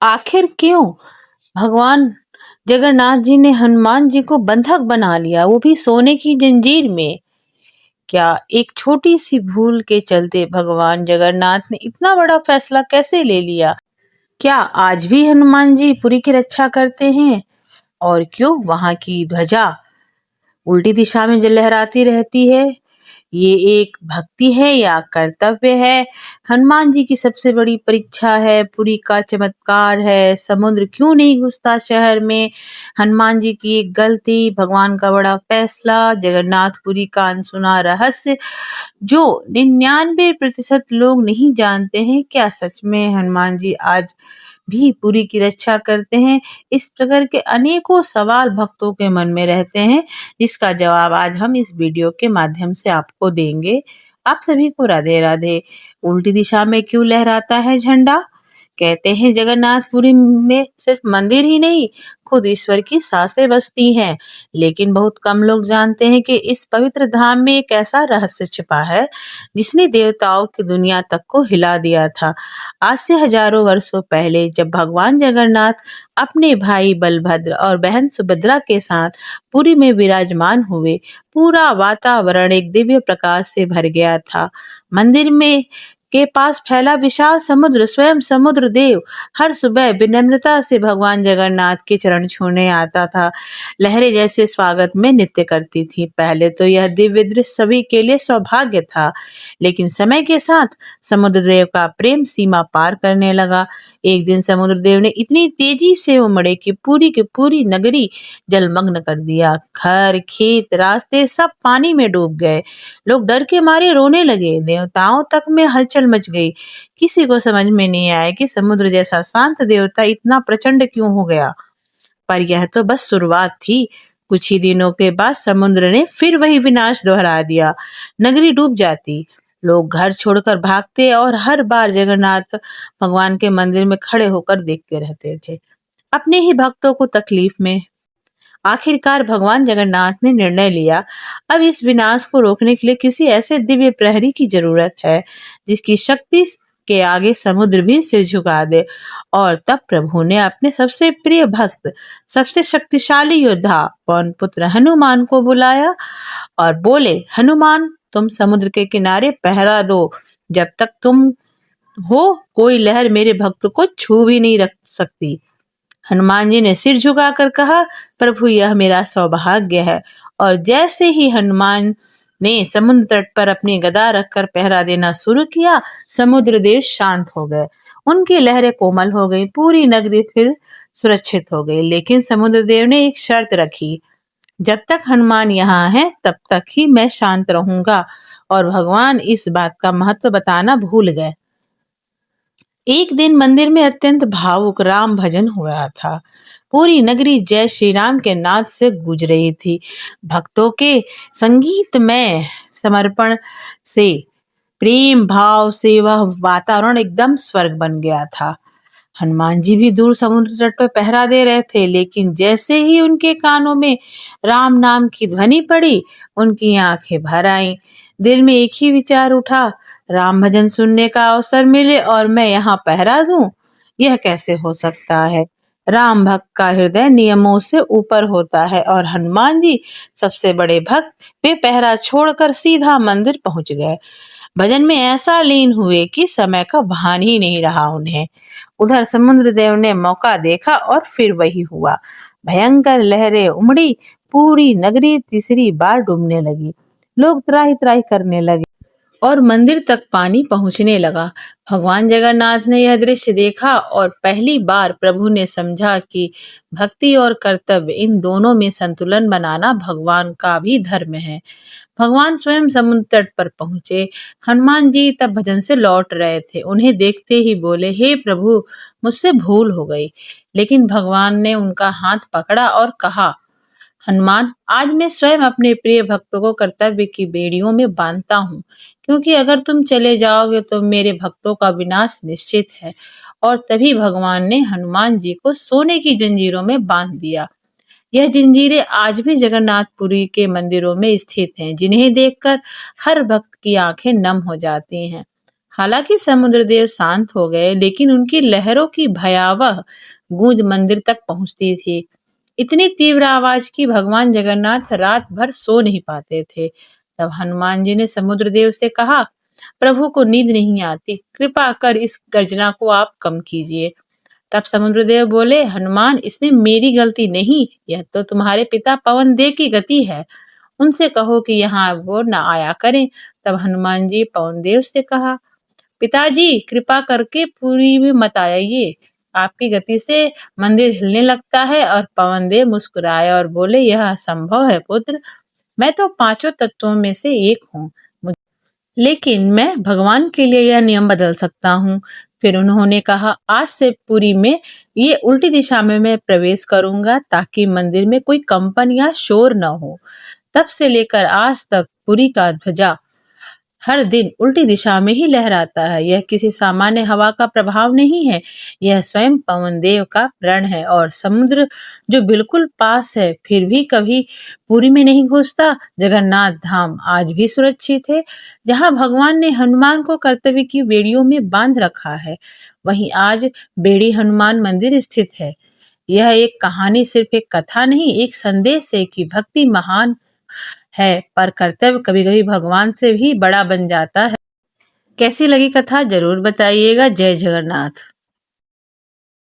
आखिर क्यों भगवान जगन्नाथ जी ने हनुमान जी को बंधक बना लिया, वो भी सोने की जंजीर में? क्या एक छोटी सी भूल के चलते भगवान जगन्नाथ ने इतना बड़ा फैसला कैसे ले लिया? क्या आज भी हनुमान जी पुरी की रक्षा करते हैं? और क्यों वहां की ध्वजा उल्टी दिशा में जो लहराती रहती है? ये एक भक्ति है या कर्तव्य है? हनुमान जी की सबसे बड़ी परीक्षा है, पुरी का चमत्कार है, समुद्र क्यों नहीं घुसता शहर में, हनुमान जी की एक गलती, भगवान का बड़ा फैसला, जगन्नाथपुरी का अनसुना रहस्य जो 99% लोग नहीं जानते हैं। क्या सच में हनुमान जी आज भी पुरी की रक्षा करते हैं? इस प्रकार के अनेकों सवाल भक्तों के मन में रहते हैं, जिसका जवाब आज हम इस वीडियो के माध्यम से आपको देंगे। आप सभी को राधे राधे। उल्टी दिशा में क्यों लहराता है झंडा? कहते हैं जगन्नाथपुरी में सिर्फ मंदिर ही नहीं, खुद ईश्वर की सांसें बसती हैं। लेकिन बहुत कम लोग जानते हैं कि इस पवित्र धाम में एक ऐसा रहस्य छिपा है जिसने देवताओं की दुनिया तक को हिला दिया था। आज से हजारों वर्षों पहले जब भगवान जगन्नाथ अपने भाई बलभद्र और बहन सुभद्रा के साथ पुरी में विराजमान हुए, पूरा वातावरण एक दिव्य प्रकाश से भर गया था। मंदिर में के पास फैला विशाल समुद्र, स्वयं समुद्र देव हर सुबह विनम्रता से भगवान जगन्नाथ के चरण छूने आता था। लहरें जैसे स्वागत में नृत्य करती थी। पहले तो यह दिव्य दृश्य सभी के लिए सौभाग्य था, लेकिन समय के साथ समुद्र देव का प्रेम सीमा पार करने लगा। एक दिन समुद्र देव ने इतनी तेजी से उमड़े कि पूरी की पूरी नगरी जलमग्न कर दिया। घर, खेत, रास्ते सब पानी में डूब गए। लोग डर के मारे रोने लगे। देवताओं तक में हलचल मच गई। किसी को समझ में नहीं आया कि समुद्र जैसा शांत देवता इतना प्रचंड क्यों हो गया। पर यह तो बस शुरुआत थी। कुछ ही दिनों के बाद समुद्र ने फिर वही विनाश दोहरा दिया। नगरी डूब जाती, लोग घर छोड़कर भागते और हर बार जगन्नाथ भगवान के मंदिर में खड़े होकर देखते रहते थे, अपने ही भक्तों को तकलीफ में। आखिरकार भगवान जगन्नाथ ने निर्णय लिया, अब इस विनाश को रोकने के लिए किसी ऐसे दिव्य प्रहरी की जरूरत है जिसकी शक्ति के आगे समुद्र भी सिर झुका दे। और तब प्रभु ने अपने सबसे प्रिय भक्त, सबसे शक्तिशाली योद्धा पवन पुत्र हनुमान को बुलाया और बोले, हनुमान तुम समुद्र के किनारे पहरा दो। जब तक तुम हो कोई लहर मेरे भक्त को छू भी नहीं रख सकती। हनुमान जी ने सिर झुकाकर कहा, प्रभु यह मेरा सौभाग्य है। और जैसे ही हनुमान ने समुद्र तट पर अपनी गदा रखकर पहरा देना शुरू किया, समुद्र देव शांत हो गए। उनकी लहरें कोमल हो गई, पूरी नगरी फिर सुरक्षित हो गई। लेकिन समुद्र देव ने एक शर्त रखी, जब तक हनुमान यहाँ है तब तक ही मैं शांत रहूंगा। और भगवान इस बात का महत्व बताना भूल गए। एक दिन मंदिर में अत्यंत भावुक राम भजन हो रहा था। पूरी नगरी जय श्री राम के नाद से गूंज रही थी। भक्तों के संगीत में समर्पण से, प्रेम भाव से वह वातावरण एकदम स्वर्ग बन गया था। हनुमान जी भी दूर समुद्र तट पर पहरा दे रहे थे, लेकिन जैसे ही उनके कानों में राम नाम की ध्वनि पड़ी, उनकी आंखें भर आईं। दिल में एक ही विचार उठा, राम भजन सुनने का अवसर मिले और मैं यहाँ पहरा दूं, यह कैसे हो सकता है। राम भक्त का हृदय नियमों से ऊपर होता है और हनुमान जी सबसे बड़े भक्त, वे पहरा छोड़कर सीधा मंदिर पहुंच गए। भजन में ऐसा लीन हुए कि समय का भान ही नहीं रहा उन्हें। उधर समुद्र देव ने मौका देखा और फिर वही हुआ। भयंकर लहरें उमड़ी, पूरी नगरी तीसरी बार डूबने लगी। लोग त्राही त्राही करने लगे और मंदिर तक पानी पहुंचने लगा। भगवान जगन्नाथ ने यह दृश्य देखा और पहली बार प्रभु ने समझा कि भक्ति और कर्तव्य, इन दोनों में संतुलन बनाना भगवान का भी धर्म है। भगवान स्वयं समुद्र तट पर पहुंचे। हनुमान जी तब भजन से लौट रहे थे। उन्हें देखते ही बोले, हे प्रभु मुझसे भूल हो गई। लेकिन भगवान ने उनका हाथ पकड़ा और कहा, हनुमान आज मैं स्वयं अपने प्रिय भक्तों को कर्तव्य की बेड़ियों में बांधता हूँ, क्योंकि अगर तुम चले जाओगे तो मेरे भक्तों का विनाश निश्चित है। और तभी भगवान ने हनुमान जी को सोने की जंजीरों में बांध दिया। यह जंजीरें आज भी जगन्नाथपुरी के मंदिरों में स्थित हैं, जिन्हें देखकर हर भक्त की आंखें नम हो जाती हैं। हालांकि समुद्रदेव शांत हो गए, लेकिन उनकी लहरों की भयावह गूंज मंदिर तक पहुंचती थी। इतनी तीव्र आवाज की भगवान जगन्नाथ रात भर सो नहीं पाते थे। तब हनुमान जी ने समुद्रदेव से कहा, प्रभु को नींद नहीं आती, कृपा कर इस गर्जना को आप कम कीजिए। तब समुद्रदेव बोले, हनुमान, इसमें मेरी गलती नहीं, यह तो तुम्हारे पिता पवन देव की गति है। उनसे कहो कि यहाँ वो न आया करें। तब हनुमान जी पवन देव से कहा, पिताजी कृपा करके पुरी में मत आइए, आपकी गति से मंदिर हिलने लगता है। और पवन देव मुस्कुराए और बोले, यह असंभव है पुत्र, मैं तो पांचों तत्वों में से एक हूँ, लेकिन मैं भगवान के लिए यह नियम बदल सकता हूँ। फिर उन्होंने कहा, आज से पुरी में ये उल्टी दिशा में मैं प्रवेश करूंगा, ताकि मंदिर में कोई कंपन या शोर न हो। तब से लेकर आज तक पुरी का ध्वजा हर दिन उल्टी दिशा में ही लहराता है। यह किसी सामान्य हवा का प्रभाव नहीं है, यह स्वयं पवन देव का प्रण है। और समुद्र जो बिल्कुल पास है, फिर भी कभी पुरी में नहीं घुसता। जगन्नाथ धाम आज भी सुरक्षित है। जहाँ भगवान ने हनुमान को कर्तव्य की बेड़ियों में बांध रखा है, वहीं आज बेड़ी हनुमान मंदिर स्थित है। यह एक कहानी सिर्फ एक कथा नहीं, एक संदेश है कि भक्ति महान है, पर कर्तव्य कभी-कभी भगवान से भी बड़ा बन जाता है। कैसी लगी कथा जरूर बताइएगा। जय जगन्नाथ।